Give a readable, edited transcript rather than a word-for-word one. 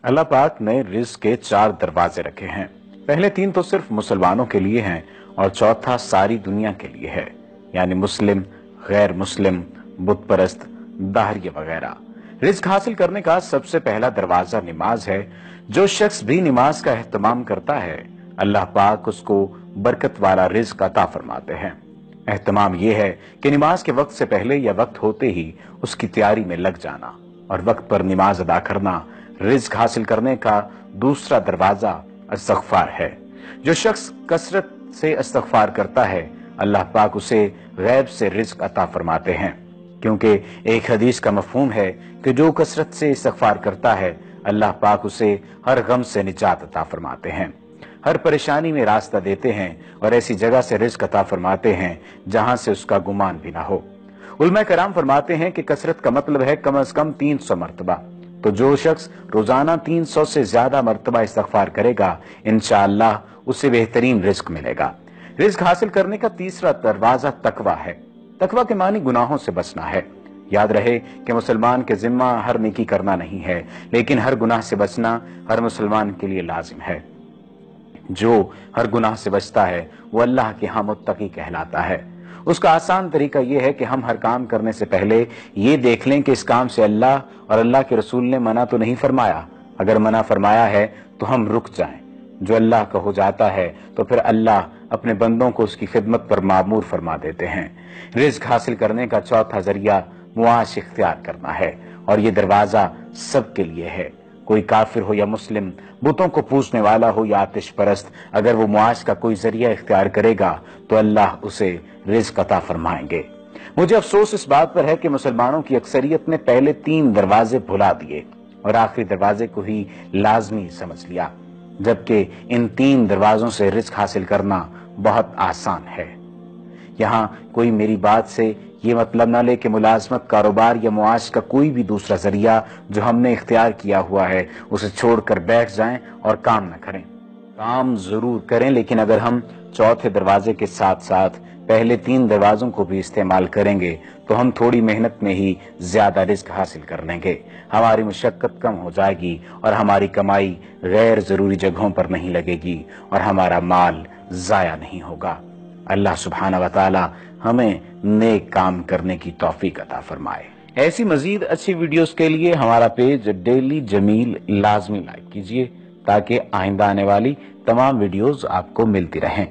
اللہ पाक ने रिज़्क़ के 4 दरवाजे रखे हैं। पहले 3 तो सिर्फ मुसलमानों के लिए हैं और चौथा सारी दुनिया के लिए है, यानी मुस्लिम, गैर मुस्लिम, बुत परस्त, दाहरिय वगैरह। रिज़्क़ हासिल करने का सबसे पहला दरवाजा नमाज है। जो शख्स भी नमाज का एहतमाम करता है, अल्लाह पाक उसको बरकत वाला रिज़्क़ अता फरमाते हैं। एहतमाम यह है कि नमाज के वक्त से पहले या वक्त होते ही उसकी तैयारी में लग जाना और वक्त पर नमाज अदा करना रिज़्क़ हासिल करने का दूसरा दरवाजा इस्तग़फ़ार है। जो शख्स कसरत से इस्तग़फ़ार करता है, अल्लाह पाक उसे गैब से रिज़्क़ अता फरमाते हैं, क्योंकि एक हदीस का मफ़हूम है कि जो कसरत से इस्तग़फ़ार करता है, अल्लाह पाक उसे हर गम से निजात अता फरमाते हैं, हर परेशानी में रास्ता देते हैं और ऐसी जगह से रिज़्क़ अता फरमाते हैं जहां से उसका गुमान भी ना हो। उलमा कराम फरमाते हैं कि कसरत का मतलब है कम से कम 300 मरतबा। तो जो शख्स रोजाना 300 से ज्यादा मरतबा इस्तग़फ़ार करेगा, इंशाअल्लाह उसे बेहतरीन रिज़्क़ मिलेगा। रिज़्क़ हासिल करने का तीसरा दरवाजा तकवा है। तकवा के मानी गुनाहों से बचना है। याद रहे कि मुसलमान के जिम्मा हर नेकी करना नहीं है, लेकिन हर गुनाह से बचना हर मुसलमान के लिए लाजिम है। जो हर गुनाह से बचता है वो अल्लाह के यहाँ मुत्तकी कहलाता है। उसका आसान तरीका यह है कि हम हर काम करने से पहले ये देख लें कि इस काम से अल्लाह और अल्लाह के रसूल ने मना तो नहीं फरमाया। अगर मना फरमाया है तो हम रुक जाएं। जो अल्लाह का हो जाता है तो फिर अल्लाह अपने बंदों को उसकी खिदमत पर मामूर फरमा देते हैं। रिज़्क़ हासिल करने का चौथा जरिया मुआश इख्तियार करना है और ये दरवाजा सबके लिए है। कोई काफिर हो या मुस्लिम, बुतों को पूजने वाला हो या आतिश परस्त, अगर वो मुआश का कोई जरिया इख्तियार करेगा तो अल्लाह उसे रिज़्क़ अता फरमाएंगे। मुझे अफसोस इस बात पर है कि मुसलमानों की अक्सरियत ने पहले 3 दरवाजे भुला दिए और आखिरी दरवाजे को ही लाजमी समझ लिया, जबकि इन 3 दरवाजों से रिज़्क़ हासिल करना बहुत आसान है। यहाँ कोई मेरी बात से ये मतलब ना ले कि मुलाजमत, कारोबार या मुआश का कोई भी दूसरा जरिया जो हमने इख्तियार किया हुआ है उसे छोड़कर बैठ जाएं और काम न करें। काम जरूर करें, लेकिन अगर हम चौथे दरवाजे के साथ साथ पहले 3 दरवाजों को भी इस्तेमाल करेंगे तो हम थोड़ी मेहनत में ही ज्यादा रिज़्क़ हासिल कर लेंगे। हमारी मुशक्कत कम हो जाएगी और हमारी कमाई गैर जरूरी जगहों पर नहीं लगेगी और हमारा माल जाया नहीं होगा। अल्लाह सुब्हानहू व तआला हमें नेक काम करने की तौफीक अता फरमाए। ऐसी मजीद अच्छी वीडियोस के लिए हमारा पेज डेली जमील लाजमी लाइक कीजिए ताकि आइंदा आने वाली तमाम वीडियोस आपको मिलती रहें।